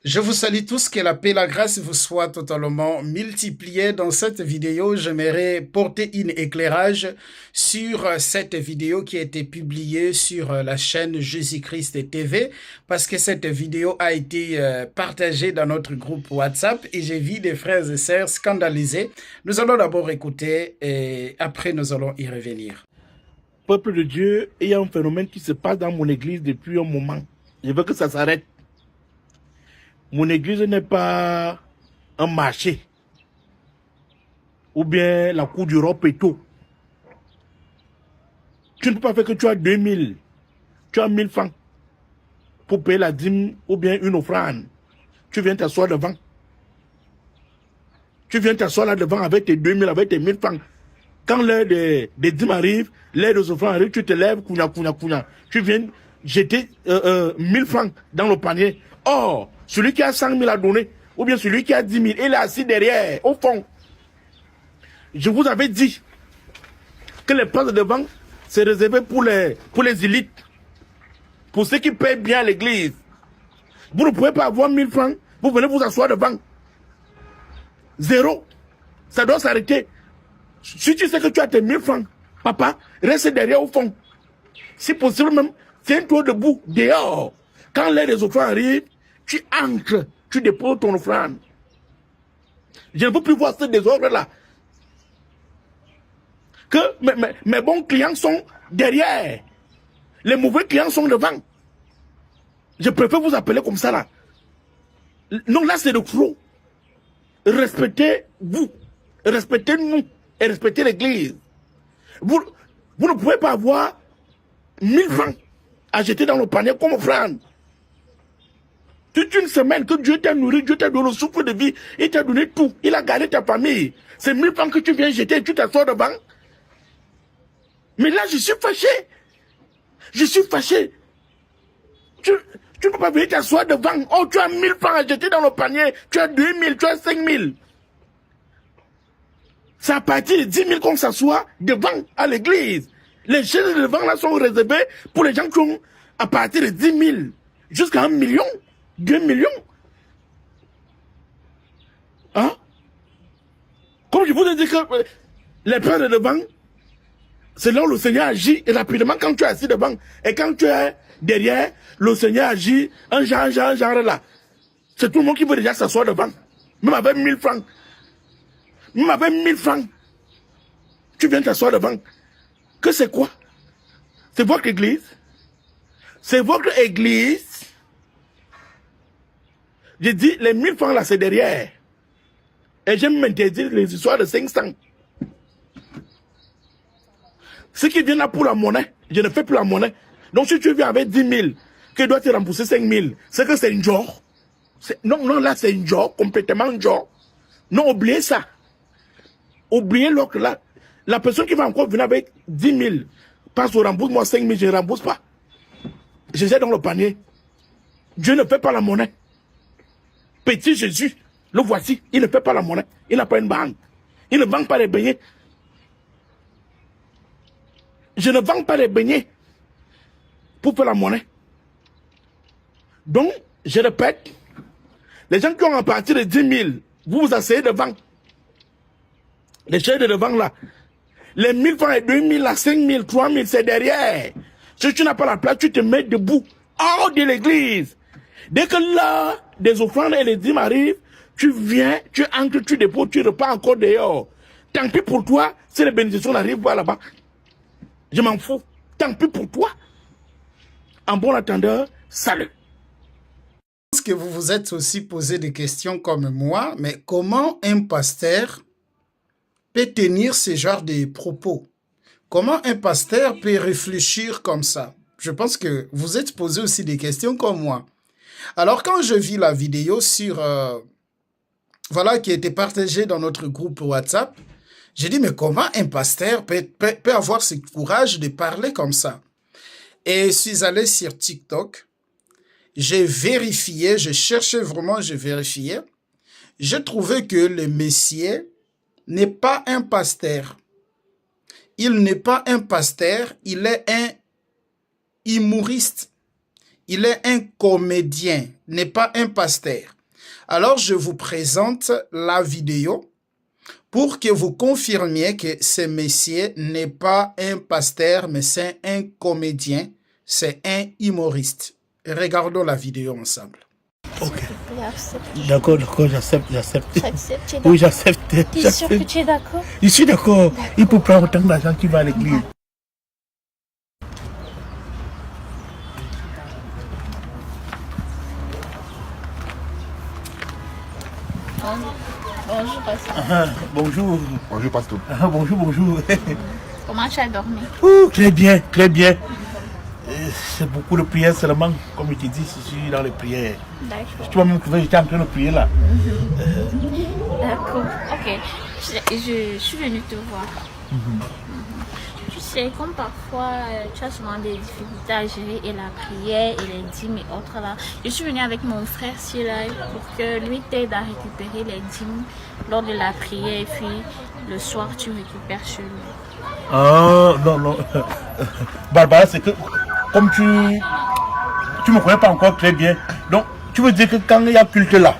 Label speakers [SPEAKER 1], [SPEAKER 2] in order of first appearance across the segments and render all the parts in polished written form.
[SPEAKER 1] Je vous salue tous, que la paix et la grâce vous soient totalement multipliées. Dans cette vidéo, j'aimerais porter un éclairage sur cette vidéo qui a été publiée sur la chaîne Jésus-Christ TV, parce que cette vidéo a été partagée dans notre groupe WhatsApp et j'ai vu des frères et sœurs scandalisés. Nous allons d'abord écouter et après nous allons y revenir.
[SPEAKER 2] Peuple de Dieu, il y a un phénomène qui se passe dans mon église depuis un moment. Je veux que ça s'arrête. Mon église n'est pas un marché ou bien la cour du roi Péto. Tu ne peux pas faire que tu as 2000, tu as 1000 francs pour payer la dîme ou bien une offrande. Tu viens t'asseoir devant. Tu viens t'asseoir là devant avec tes 2000, avec tes 1000 francs. Quand l'heure des dîmes arrive, l'heure des offrandes arrive, tu te lèves, kounya. Tu viens jeter 1000 francs dans le panier. Or, celui qui a 100 000 à donner, ou bien celui qui a 10 000, il est assis derrière, au fond. Je vous avais dit que les places de devant, c'est réservé pour les élites, pour ceux qui payent bien l'église. Vous ne pouvez pas avoir 1000 francs, vous venez vous asseoir devant. Zéro. Ça doit s'arrêter. Si tu sais que tu as tes 1000 francs, papa, reste derrière au fond. Si possible même, tiens-toi debout, dehors. Quand l'heure des offrandes arrive, tu entres, tu déposes ton offrande. Je ne peux plus voir ce désordre-là. Que mes bons clients sont derrière. Les mauvais clients sont devant. Je préfère vous appeler comme ça là. Non, là c'est le trop. Respectez-vous. Respectez-nous. Et respectez l'église. Vous ne pouvez pas avoir 1000 francs à jeter dans le panier comme offrande. Toute une semaine que Dieu t'a nourri, Dieu t'a donné le souffle de vie, il t'a donné tout, il a gardé ta famille. C'est 1000 francs que tu viens jeter et tu t'assois devant. Mais là, je suis fâché. Je suis fâché. Tu ne peux pas venir t'asseoir devant. Oh, tu as 1000 francs à jeter dans le panier, tu as 2000, tu as 5000. C'est à partir de 10 000 qu'on s'assoit devant à l'église. Les chaises devant là sont réservées pour les gens qui ont à partir de 10 000 jusqu'à 1 million, 2 millions. Hein? Comme je vous ai dit que les pères de devant, c'est là où le Seigneur agit et rapidement quand tu es assis devant et quand tu es derrière, le Seigneur agit un genre là. C'est tout le monde qui veut déjà s'asseoir devant. Même avec 1000 francs. Même avec 1000 francs. Tu viens t'asseoir devant. Que c'est quoi? C'est votre église. C'est votre église. J'ai dit, les 1000 francs là, c'est derrière. Et j'aime m'interdire les histoires de 500. Ceux qui viennent là pour la monnaie, je ne fais plus la monnaie. Donc si tu viens avec 10 000, que doit te rembourser 5 000, c'est que c'est une genre. Non, là c'est une genre, complètement une genre. Non, oubliez ça. Oubliez l'autre là. La personne qui va encore venir avec 10 000, passe au rembourse, moi 5 000, je ne rembourse pas. Je jette dans le panier. Dieu ne fait pas la monnaie. Petit Jésus, le voici, il ne fait pas la monnaie. Il n'a pas une banque. Il ne vend pas les beignets. Je ne vends pas les beignets pour faire la monnaie. Donc, je répète, les gens qui ont à partir de 10 000, vous vous asseyez devant. Les chaises de devant là. Les 1000 francs et 2000, là, 5000, 3000, c'est derrière. Si tu n'as pas la place, tu te mets debout, hors de l'église. Dès que l'heure des offrandes et les dîmes arrivent, tu viens, tu entres, tu déposes, tu repars encore dehors. Tant pis pour toi, si les bénédictions arrivent, voilà là-bas. Je m'en fous. Tant pis pour toi. En bon attendeur, salut.
[SPEAKER 1] Je pense que vous vous êtes aussi posé des questions comme moi, mais comment un pasteur peut tenir ce genre de propos? Comment un pasteur peut réfléchir comme ça? Je pense que vous êtes posé aussi des questions comme moi. Alors quand je vis la vidéo sur voilà qui a été partagée dans notre groupe WhatsApp, j'ai dit mais comment un pasteur peut avoir ce courage de parler comme ça? Et je suis allé sur TikTok, j'ai vérifié, je cherchais vraiment, je vérifiais. J'ai trouvé que le Messie n'est pas un pasteur. Il n'est pas un pasteur, il est un humoriste. il est un comédien, n'est pas un pasteur. Alors, je vous présente la vidéo pour que vous confirmiez que ce monsieur n'est pas un pasteur, mais c'est un comédien, c'est un humoriste. Regardons la vidéo ensemble.
[SPEAKER 2] Ok. D'accord, j'accepte. Oui, j'accepte.
[SPEAKER 3] Tu es sûr que tu es d'accord?
[SPEAKER 2] Je suis d'accord. Il peut prendre autant d'argent qu'il va à l'église.
[SPEAKER 3] Bonjour, pasteur.
[SPEAKER 2] Bonjour.
[SPEAKER 4] Bonjour, pasteur.
[SPEAKER 2] Bonjour.
[SPEAKER 3] Comment tu as dormi?
[SPEAKER 2] Très bien. C'est beaucoup de prières seulement. Comme je te dis, je suis dans les prières.
[SPEAKER 3] D'accord.
[SPEAKER 2] Tu vas même trouver, j'étais en train de prier là.
[SPEAKER 3] D'accord. Ok. Je suis venue te voir. Tu sais, comme parfois tu as souvent des difficultés à gérer et la prière et les dîmes et autres là. Je suis venue avec mon frère Silay pour que lui t'aide à récupérer les dîmes lors de la prière et puis le soir tu récupères chez lui.
[SPEAKER 2] Ah, non. Barbara, c'est que comme tu me connais pas encore très bien, donc tu veux dire que quand il y a culte là,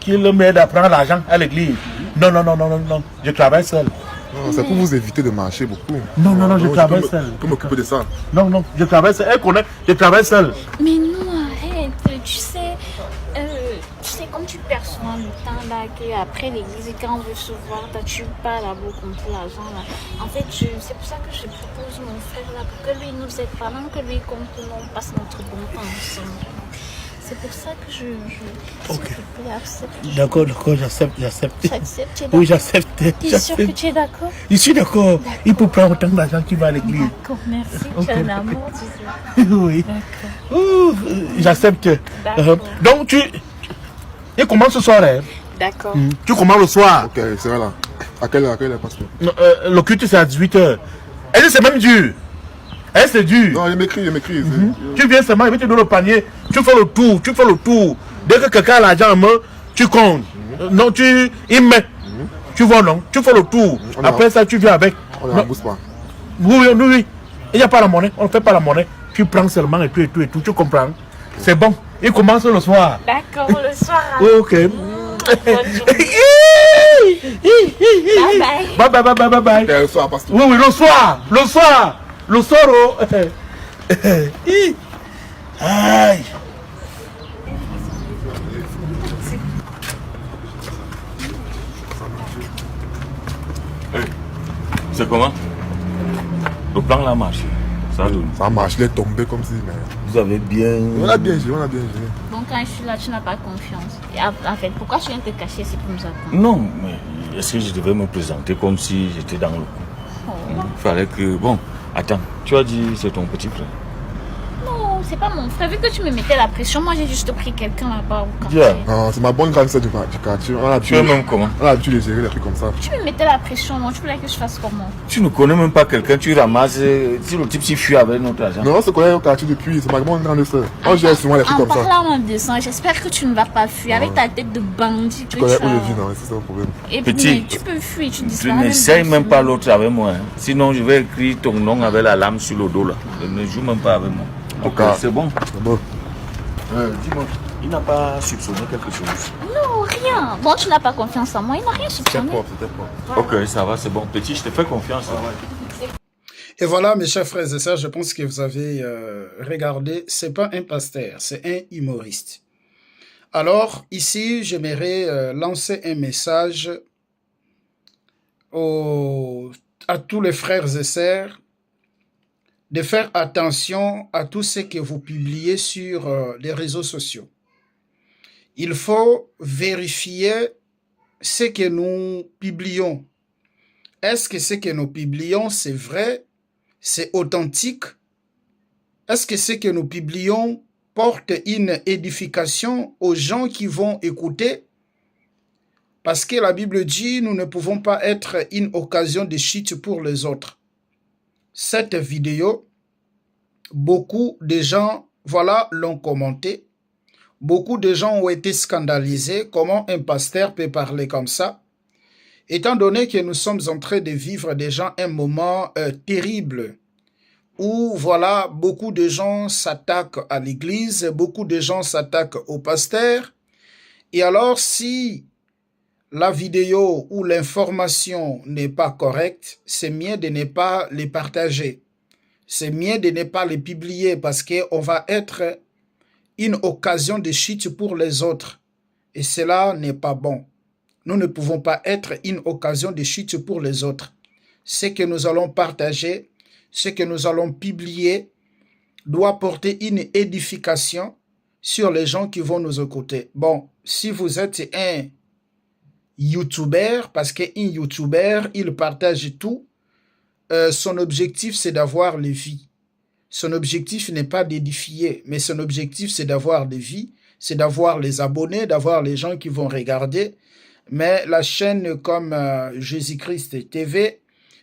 [SPEAKER 2] qu'il m'aide à prendre l'argent à l'église. Non, je travaille seul.
[SPEAKER 4] Non, c'est pour vous éviter de marcher beaucoup.
[SPEAKER 2] Non, je travaille seul.
[SPEAKER 4] Je peux m'occuper de ça.
[SPEAKER 2] Non, je travaille seul. Elle connaît, je travaille seul.
[SPEAKER 3] Mais non, arrête, tu sais, comme tu perçois le temps là, qu'après l'église, quand on veut se voir, tu pas là-bas contre l'argent là. En fait, c'est pour ça que je propose mon frère là, pour que lui nous aide pendant que lui compte, on passe notre bon temps ensemble. C'est pour ça que
[SPEAKER 2] Ok.
[SPEAKER 3] Accepte.
[SPEAKER 2] D'accord, j'accepte.
[SPEAKER 3] J'accepte.
[SPEAKER 2] Oui, j'accepte.
[SPEAKER 3] Tu es sûr que tu es d'accord?
[SPEAKER 2] Je suis d'accord. Il peut prendre autant d'argent qu'il va à l'église.
[SPEAKER 3] D'accord, merci. Tu es un amour, tu sais.
[SPEAKER 2] Oui.
[SPEAKER 3] D'accord.
[SPEAKER 2] J'accepte.
[SPEAKER 3] D'accord.
[SPEAKER 2] Donc, il commence ce soir, hein?
[SPEAKER 3] D'accord.
[SPEAKER 2] Tu commences le soir.
[SPEAKER 4] Ok, c'est là. À quelle heure, pasteur?
[SPEAKER 2] Le culte, c'est à 18h. Elle dit, c'est même dur. Elle, c'est dur.
[SPEAKER 4] Non, il m'écrit.
[SPEAKER 2] Tu viens seulement, il va te donner le panier. Tu fais le tour. Dès que quelqu'un a l'argent en main, tu comptes. Non, il met. Tu vois, non? Tu fais le tour. Après ça, tu viens avec.
[SPEAKER 4] On ne rembourse pas.
[SPEAKER 2] Oui. Il n'y a pas la monnaie. On ne fait pas la monnaie. Tu prends seulement et tout. Tu comprends? C'est bon. Il commence le soir.
[SPEAKER 3] D'accord, le soir.
[SPEAKER 2] Oui, ok. Bye.
[SPEAKER 4] Et le soir, pasteur.
[SPEAKER 2] Oui, le soir. Oh. Aïe.
[SPEAKER 5] C'est comment? Le plan là marche.
[SPEAKER 4] Ça marche, il est tombé comme si. Mais...
[SPEAKER 5] Vous avez bien.
[SPEAKER 4] On a bien géré.
[SPEAKER 3] Donc quand je suis là, tu n'as pas confiance. Et en fait, pourquoi tu viens te cacher si pour nous attendre?
[SPEAKER 5] Non, mais est-ce que je devais me présenter comme si j'étais dans le coup? Il fallait que. Bon, attends, tu as dit c'est ton petit frère.
[SPEAKER 3] Non, c'est pas mon frère. Vu que tu me mettais la pression, moi j'ai juste pris quelqu'un là-bas au quartier.
[SPEAKER 5] Yeah.
[SPEAKER 4] Non, c'est ma bonne grande sœur du quartier.
[SPEAKER 5] Tu es même comment?
[SPEAKER 4] On a l'habitude de gérer les trucs comme ça.
[SPEAKER 3] Tu me mettais la pression, non? Tu voulais que je fasse comment?
[SPEAKER 5] Tu ne connais même pas quelqu'un, tu ramasses. Si le type s'y fuit avec notre argent.
[SPEAKER 4] Non, on se connaît au quartier depuis. C'est ma bonne grande sœur. On gère souvent les trucs comme ça.
[SPEAKER 3] En parlant de ça, j'espère que tu ne vas pas fuir avec ta tête de bandit.
[SPEAKER 4] Tu connais où je vis, non? C'est ça le problème.
[SPEAKER 3] Et puis,
[SPEAKER 5] Petit,
[SPEAKER 3] tu peux fuir, tu
[SPEAKER 5] Tu
[SPEAKER 3] disparais.
[SPEAKER 5] n'essayes même pas l'autre avec moi. Hein. Sinon, je vais écrire ton nom avec la lame sur le dos là. Ne joue même pas avec moi. Ok, c'est bon.
[SPEAKER 4] C'est bon.
[SPEAKER 5] Dis-moi, il n'a pas soupçonné quelque chose?
[SPEAKER 3] Non, rien. Bon, tu n'as pas confiance en moi. Il n'a rien
[SPEAKER 4] C'était
[SPEAKER 3] soupçonné.
[SPEAKER 4] propre.
[SPEAKER 5] Ok, ça va, c'est bon. Petit, je te fais confiance.
[SPEAKER 1] Et voilà, mes chers frères et sœurs, je pense que vous avez regardé. C'est pas un pasteur, c'est un humoriste. Alors, ici, j'aimerais lancer un message à tous les frères et sœurs de faire attention à tout ce que vous publiez sur les réseaux sociaux. Il faut vérifier ce que nous publions. Est-ce que ce que nous publions, c'est vrai? C'est authentique? Est-ce que ce que nous publions porte une édification aux gens qui vont écouter? Parce que la Bible dit, nous ne pouvons pas être une occasion de chute pour les autres. Cette vidéo, beaucoup de gens, l'ont commenté. Beaucoup de gens ont été scandalisés. Comment un pasteur peut parler comme ça? Étant donné que nous sommes en train de vivre déjà un moment terrible où voilà, beaucoup de gens s'attaquent à l'église, beaucoup de gens s'attaquent au pasteur. Et alors, si la vidéo ou l'information n'est pas correcte, c'est mieux de ne pas les partager. C'est mieux de ne pas les publier parce qu'on va être une occasion de chute pour les autres. Et cela n'est pas bon. Nous ne pouvons pas être une occasion de chute pour les autres. Ce que nous allons partager, ce que nous allons publier, doit porter une édification sur les gens qui vont nous écouter. Bon, si vous êtes un YouTuber, parce qu'un YouTuber, il partage tout, son objectif, c'est d'avoir les vies. Son objectif n'est pas d'édifier, mais son objectif, c'est d'avoir des vies, c'est d'avoir les abonnés, d'avoir les gens qui vont regarder. Mais la chaîne comme Jésus-Christ TV,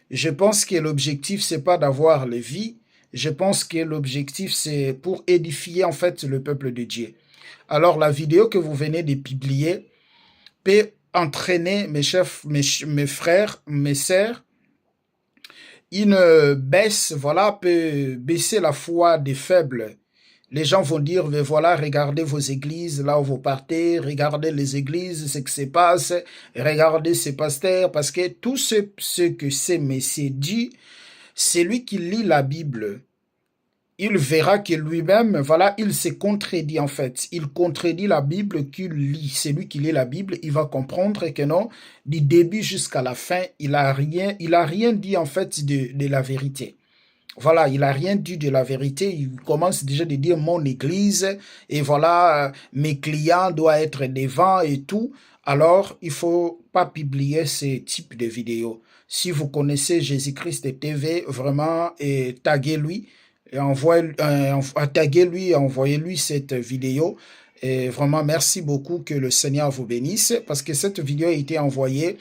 [SPEAKER 1] je pense que l'objectif, c'est pas d'avoir les vies. Je pense que l'objectif, c'est pour édifier en fait le peuple de Dieu. Alors, la vidéo que vous venez de publier peut entraîner mes chefs, mes frères, mes sœurs. Une baisse, voilà, peut baisser la foi des faibles. Les gens vont dire, mais voilà, regardez vos églises, là où vous partez, regardez les églises, ce qui se passe, regardez ces pasteurs, parce que tout ce que ces messieurs dit, c'est lui qui lit la Bible. Il verra que lui-même, voilà, il se contredit en fait. Il contredit la Bible qu'il lit. C'est lui qui lit la Bible, il va comprendre que non, du début jusqu'à la fin, il a rien dit en fait de la vérité. Voilà, il n'a rien dit de la vérité. Il commence déjà de dire mon église et voilà, mes clients doivent être devant et tout. Alors, il faut pas publier ce type de vidéos. Si vous connaissez Jésus-Christ TV, vraiment, taguez-lui. Et taguez-lui, envoyez-lui cette vidéo. Et vraiment, merci beaucoup, que le Seigneur vous bénisse, parce que cette vidéo a été envoyée,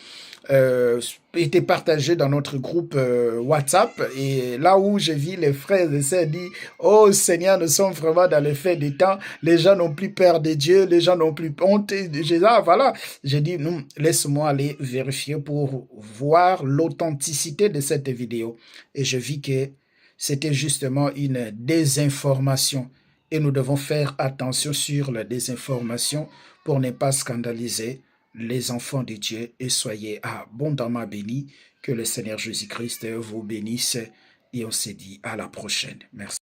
[SPEAKER 1] été partagée dans notre groupe WhatsApp. Et là où j'ai vu les frères et sœurs dire, oh Seigneur, nous sommes vraiment dans le fait des temps, les gens n'ont plus peur de Dieu, les gens n'ont plus honte. Voilà, j'ai dit, non, laisse-moi aller vérifier pour voir l'authenticité de cette vidéo. Et je vis que c'était justement une désinformation. Et nous devons faire attention sur la désinformation pour ne pas scandaliser les enfants de Dieu. Et soyez abondamment bénis. Que le Seigneur Jésus-Christ vous bénisse. Et on se dit à la prochaine. Merci.